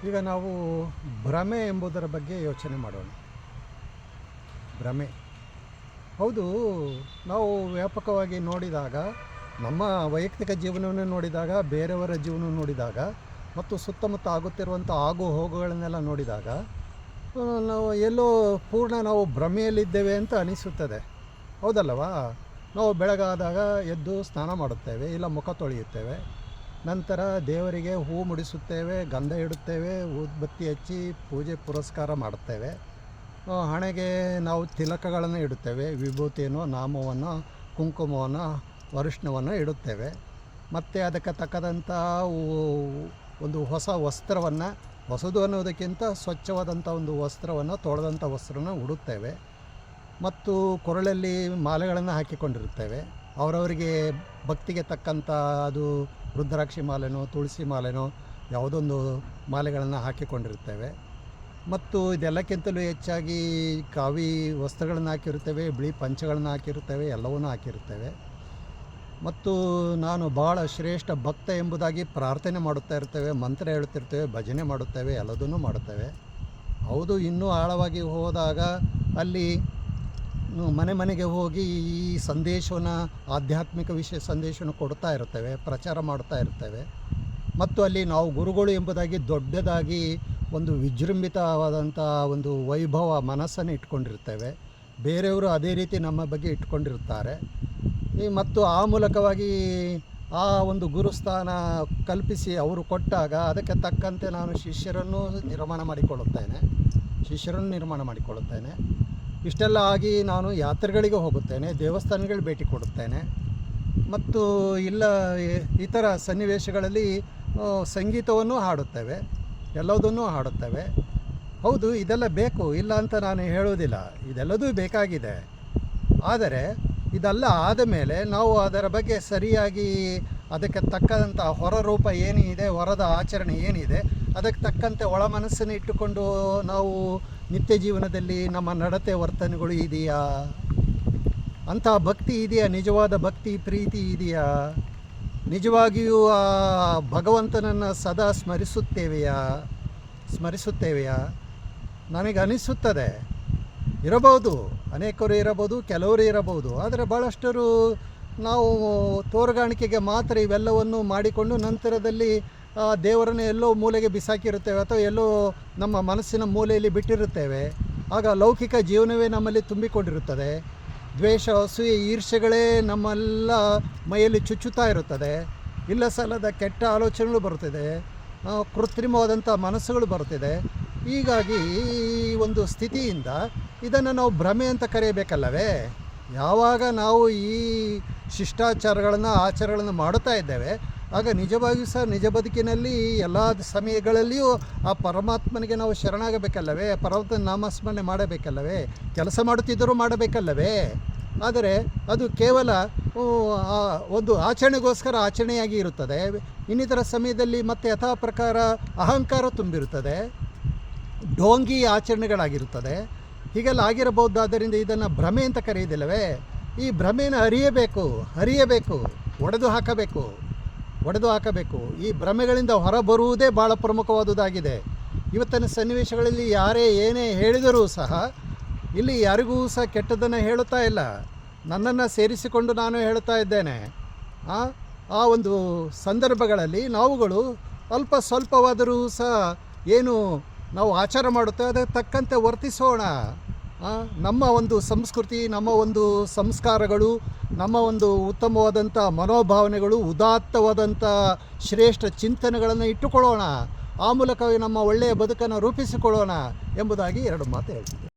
ಈಗ ನಾವು ಭ್ರಮೆ ಎಂಬುದರ ಬಗ್ಗೆ ಯೋಚನೆ ಮಾಡೋಣ. ಭ್ರಮೆ ಹೌದು. ನಾವು ವ್ಯಾಪಕವಾಗಿ ನೋಡಿದಾಗ, ನಮ್ಮ ವೈಯಕ್ತಿಕ ಜೀವನವನ್ನು ನೋಡಿದಾಗ, ಬೇರೆಯವರ ಜೀವನ ನೋಡಿದಾಗ ಮತ್ತು ಸುತ್ತಮುತ್ತ ಆಗುತ್ತಿರುವಂಥ ಆಗು ಹೋಗುಗಳನ್ನೆಲ್ಲ ನೋಡಿದಾಗ ನಾವು ಎಲ್ಲೋ ಪೂರ್ಣ ನಾವು ಭ್ರಮೆಯಲ್ಲಿದ್ದೇವೆ ಅಂತ ಅನಿಸುತ್ತದೆ. ಹೌದಲ್ಲವಾ? ನಾವು ಬೆಳಗಾದಾಗ ಎದ್ದು ಸ್ನಾನ ಮಾಡುತ್ತೇವೆ, ಇಲ್ಲ ಮುಖ ತೊಳೆಯುತ್ತೇವೆ, ನಂತರ ದೇವರಿಗೆ ಹೂ ಮುಡಿಸುತ್ತೇವೆ, ಗಂಧ ಇಡುತ್ತೇವೆ, ಊದುಬತ್ತಿ ಹಚ್ಚಿ ಪೂಜೆ ಪುರಸ್ಕಾರ ಮಾಡುತ್ತೇವೆ. ಹಣೆಗೆ ನಾವು ತಿಲಕಗಳನ್ನು ಇಡುತ್ತೇವೆ, ವಿಭೂತಿಯನ್ನು, ನಾಮವನ್ನು, ಕುಂಕುಮವನ್ನು, ಅರಿಶಿಣವನ್ನು ಇಡುತ್ತೇವೆ. ಮತ್ತು ಅದಕ್ಕೆ ತಕ್ಕದಂಥ ಒಂದು ಹೊಸ ವಸ್ತ್ರವನ್ನು, ಹೊಸದು ಅನ್ನೋದಕ್ಕಿಂತ ಸ್ವಚ್ಛವಾದಂಥ ಒಂದು ವಸ್ತ್ರವನ್ನು, ತೊಳೆದಂಥ ವಸ್ತ್ರನ ಉಡುತ್ತೇವೆ. ಮತ್ತು ಕೊರಳಲ್ಲಿ ಮಾಲೆಗಳನ್ನು ಹಾಕಿಕೊಂಡಿರುತ್ತೇವೆ. ಅವರವರಿಗೆ ಭಕ್ತಿಗೆ ತಕ್ಕಂಥ ಅದು ರುದ್ರಾಕ್ಷಿ ಮಾಲೆನೋ ತುಳಸಿ ಮಾಲೆನೋ ಯಾವುದೊಂದು ಮಾಲೆಗಳನ್ನು ಹಾಕಿಕೊಂಡಿರುತ್ತೇವೆ. ಮತ್ತು ಇದೆಲ್ಲಕ್ಕಿಂತಲೂ ಹೆಚ್ಚಾಗಿ ಕಾವಿ ವಸ್ತ್ರಗಳನ್ನು ಹಾಕಿರುತ್ತೇವೆ, ಬಿಳಿ ಪಂಚಗಳನ್ನು ಹಾಕಿರುತ್ತೇವೆ, ಎಲ್ಲವನ್ನೂ ಹಾಕಿರುತ್ತೇವೆ. ಮತ್ತು ನಾನು ಭಾಳ ಶ್ರೇಷ್ಠ ಭಕ್ತ ಎಂಬುದಾಗಿ ಪ್ರಾರ್ಥನೆ ಮಾಡುತ್ತಾ ಇರ್ತೇವೆ, ಮಂತ್ರ ಹೇಳುತ್ತಿರ್ತೇವೆ, ಭಜನೆ ಮಾಡುತ್ತೇವೆ, ಎಲ್ಲದನ್ನೂ ಮಾಡುತ್ತೇವೆ. ಹೌದು, ಇನ್ನೂ ಆಳವಾಗಿ ಹೋದಾಗ ಅಲ್ಲಿ ಮನೆ ಮನೆಗೆ ಹೋಗಿ ಈ ಸಂದೇಶವನ್ನು, ಆಧ್ಯಾತ್ಮಿಕ ವಿಷಯ ಸಂದೇಶವನ್ನು ಕೊಡ್ತಾ ಇರ್ತೇವೆ, ಪ್ರಚಾರ ಮಾಡ್ತಾ ಇರ್ತೇವೆ. ಮತ್ತು ಅಲ್ಲಿ ನಾವು ಗುರುಗಳು ಎಂಬುದಾಗಿ ದೊಡ್ಡದಾಗಿ ಒಂದು ವಿಜೃಂಭಿತವಾದಂಥ ಒಂದು ವೈಭವ ಮನಸ್ಸನ್ನು ಇಟ್ಕೊಂಡಿರ್ತೇವೆ. ಬೇರೆಯವರು ಅದೇ ರೀತಿ ನಮ್ಮ ಬಗ್ಗೆ ಇಟ್ಕೊಂಡಿರುತ್ತಾರೆ. ಮತ್ತು ಆ ಮೂಲಕವಾಗಿ ಆ ಒಂದು ಗುರುಸ್ಥಾನ ಕಲ್ಪಿಸಿ ಅವರು ಕೊಟ್ಟಾಗ ಅದಕ್ಕೆ ತಕ್ಕಂತೆ ನಾನು ಶಿಷ್ಯರನ್ನು ನಿರ್ಮಾಣ ಮಾಡಿಕೊಳ್ಳುತ್ತೇನೆ. ಇಷ್ಟೆಲ್ಲ ಆಗಿ ನಾನು ಯಾತ್ರೆಗಳಿಗೆ ಹೋಗುತ್ತೇನೆ, ದೇವಸ್ಥಾನಗಳಿಗೆ ಭೇಟಿ ಕೊಡುತ್ತೇನೆ. ಮತ್ತು ಇಲ್ಲ ಇತರ ಸನ್ನಿವೇಶಗಳಲ್ಲಿ ಸಂಗೀತವನ್ನು ಹಾಡುತ್ತೇವೆ, ಎಲ್ಲದನ್ನೂ ಹಾಡುತ್ತೇವೆ. ಹೌದು, ಇದೆಲ್ಲ ಬೇಕು, ಇಲ್ಲ ಅಂತ ನಾನು ಹೇಳುವುದಿಲ್ಲ, ಇದೆಲ್ಲದೂ ಬೇಕಾಗಿದೆ. ಆದರೆ ಇದೆಲ್ಲ ಆದ ಮೇಲೆ ನಾವು ಅದರ ಬಗ್ಗೆ ಸರಿಯಾಗಿ ಅದಕ್ಕೆ ತಕ್ಕಂಥ ಹೊರರೂಪ ಏನಿದೆ, ಹೊರದ ಆಚರಣೆ ಏನಿದೆ, ಅದಕ್ಕೆ ತಕ್ಕಂತೆ ಒಳ ಮನಸ್ಸನ್ನು ಇಟ್ಟುಕೊಂಡು ನಾವು ನಿತ್ಯ ಜೀವನದಲ್ಲಿ ನಮ್ಮ ನಡತೆ ವರ್ತನೆಗಳು ಇದೆಯಾ? ಅಂಥ ಭಕ್ತಿ ಇದೆಯಾ? ನಿಜವಾದ ಭಕ್ತಿ ಪ್ರೀತಿ ಇದೆಯಾ? ನಿಜವಾಗಿಯೂ ಆ ಭಗವಂತನನ್ನು ಸದಾ ಸ್ಮರಿಸುತ್ತೇವೆಯಾ? ನನಗೆ ಅನಿಸುತ್ತದೆ ಇರಬಹುದು, ಅನೇಕರು ಇರಬಹುದು, ಕೆಲವರು ಇರಬಹುದು. ಆದರೆ ಭಾಳಷ್ಟರು ನಾವು ತೋರ್ಗಾಣಿಕೆಗೆ ಮಾತ್ರ ಇವೆಲ್ಲವನ್ನು ಮಾಡಿಕೊಂಡು ನಂತರದಲ್ಲಿ ದೇವರನ್ನು ಎಲ್ಲೋ ಮೂಲೆಗೆ ಬಿಸಾಕಿರುತ್ತೇವೆ, ಅಥವಾ ಎಲ್ಲೋ ನಮ್ಮ ಮನಸ್ಸಿನ ಮೂಲೆಯಲ್ಲಿ ಬಿಟ್ಟಿರುತ್ತೇವೆ. ಆಗ ಲೌಕಿಕ ಜೀವನವೇ ನಮ್ಮಲ್ಲಿ ತುಂಬಿಕೊಂಡಿರುತ್ತದೆ. ದ್ವೇಷ, ಅಸೂಯೆ, ಈರ್ಷೆಗಳೇ ನಮ್ಮೆಲ್ಲ ಮೈಯಲ್ಲಿ ಚುಚ್ಚುತ್ತಾ ಇರುತ್ತದೆ. ಇಲ್ಲ ಸಲ್ಲದ ಕೆಟ್ಟ ಆಲೋಚನೆಗಳು ಬರುತ್ತಿದೆ, ಕೃತ್ರಿಮವಾದಂಥ ಮನಸ್ಸುಗಳು ಬರುತ್ತಿದೆ. ಹೀಗಾಗಿ ಈ ಒಂದು ಸ್ಥಿತಿಯಿಂದ ಇದನ್ನು ನಾವು ಭ್ರಮೆ ಅಂತ ಕರೆಯಬೇಕಲ್ಲವೇ? ಯಾವಾಗ ನಾವು ಈ ಶಿಷ್ಟಾಚಾರಗಳನ್ನು, ಆಚಾರಗಳನ್ನು ಮಾಡುತ್ತಾ ಇದ್ದೇವೆ, ಆಗ ನಿಜವಾಗಿಯೂ ಸಹ ನಿಜ ಬದುಕಿನಲ್ಲಿ ಎಲ್ಲ ಸಮಯಗಳಲ್ಲಿಯೂ ಆ ಪರಮಾತ್ಮನಿಗೆ ನಾವು ಶರಣಾಗಬೇಕಲ್ಲವೇ? ಪರಮಾತ್ಮನ ನಾಮಸ್ಮರಣೆ ಮಾಡಬೇಕಲ್ಲವೇ? ಕೆಲಸ ಮಾಡುತ್ತಿದ್ದರೂ ಮಾಡಬೇಕಲ್ಲವೇ? ಆದರೆ ಅದು ಕೇವಲ ಒಂದು ಆಚರಣೆಗೋಸ್ಕರ ಆಚರಣೆಯಾಗಿ ಇರುತ್ತದೆ. ಇನ್ನಿತರ ಸಮಯದಲ್ಲಿ ಮತ್ತೆ ಯಥಾ ಪ್ರಕಾರ ಅಹಂಕಾರ ತುಂಬಿರುತ್ತದೆ, ಢೋಂಗಿ ಆಚರಣೆಗಳಾಗಿರುತ್ತದೆ. ಹೀಗೆಲ್ಲ ಆಗಿರಬಹುದಾದ್ದರಿಂದ ಇದನ್ನು ಭ್ರಮೆ ಅಂತ ಕರೆಯುವುದಿಲ್ಲವೇ? ಈ ಭ್ರಮೆಯನ್ನು ಹರಿಯಬೇಕು, ಒಡೆದು ಹಾಕಬೇಕು. ಈ ಭ್ರಮೆಗಳಿಂದ ಹೊರಬರುವುದೇ ಭಾಳ ಪ್ರಮುಖವಾದುದಾಗಿದೆ. ಇವತ್ತಿನ ಸನ್ನಿವೇಶಗಳಲ್ಲಿ ಯಾರೇ ಏನೇ ಹೇಳಿದರೂ ಸಹ ಇಲ್ಲಿ ಯಾರಿಗೂ ಸಹ ಕೆಟ್ಟದ್ದನ್ನು ಹೇಳುತ್ತಾ ಇಲ್ಲ. ನನ್ನನ್ನು ಸೇರಿಸಿಕೊಂಡು ನಾನು ಹೇಳುತ್ತಾ ಇದ್ದೇನೆ. ಆ ಒಂದು ಸಂದರ್ಭಗಳಲ್ಲಿ ನಾವುಗಳು ಅಲ್ಪ ಸ್ವಲ್ಪವಾದರೂ ಸಹ ಏನು ನಾವು ಆಚಾರ ಮಾಡುತ್ತೇವೆ ಅದಕ್ಕೆ ತಕ್ಕಂತೆ ವರ್ತಿಸೋಣ. ನಮ್ಮ ಒಂದು ಸಂಸ್ಕೃತಿ, ನಮ್ಮ ಒಂದು ಸಂಸ್ಕಾರಗಳು, ನಮ್ಮ ಒಂದು ಉತ್ತಮವಾದಂಥ ಮನೋಭಾವನೆಗಳು, ಉದಾತ್ತವಾದಂಥ ಶ್ರೇಷ್ಠ ಚಿಂತನೆಗಳನ್ನು ಇಟ್ಟುಕೊಳ್ಳೋಣ. ಆ ಮೂಲಕವೇ ನಮ್ಮ ಒಳ್ಳೆಯ ಬದುಕನ್ನು ರೂಪಿಸಿಕೊಳ್ಳೋಣ ಎಂಬುದಾಗಿ ಎರಡು ಮಾತು ಹೇಳ್ತೀನಿ.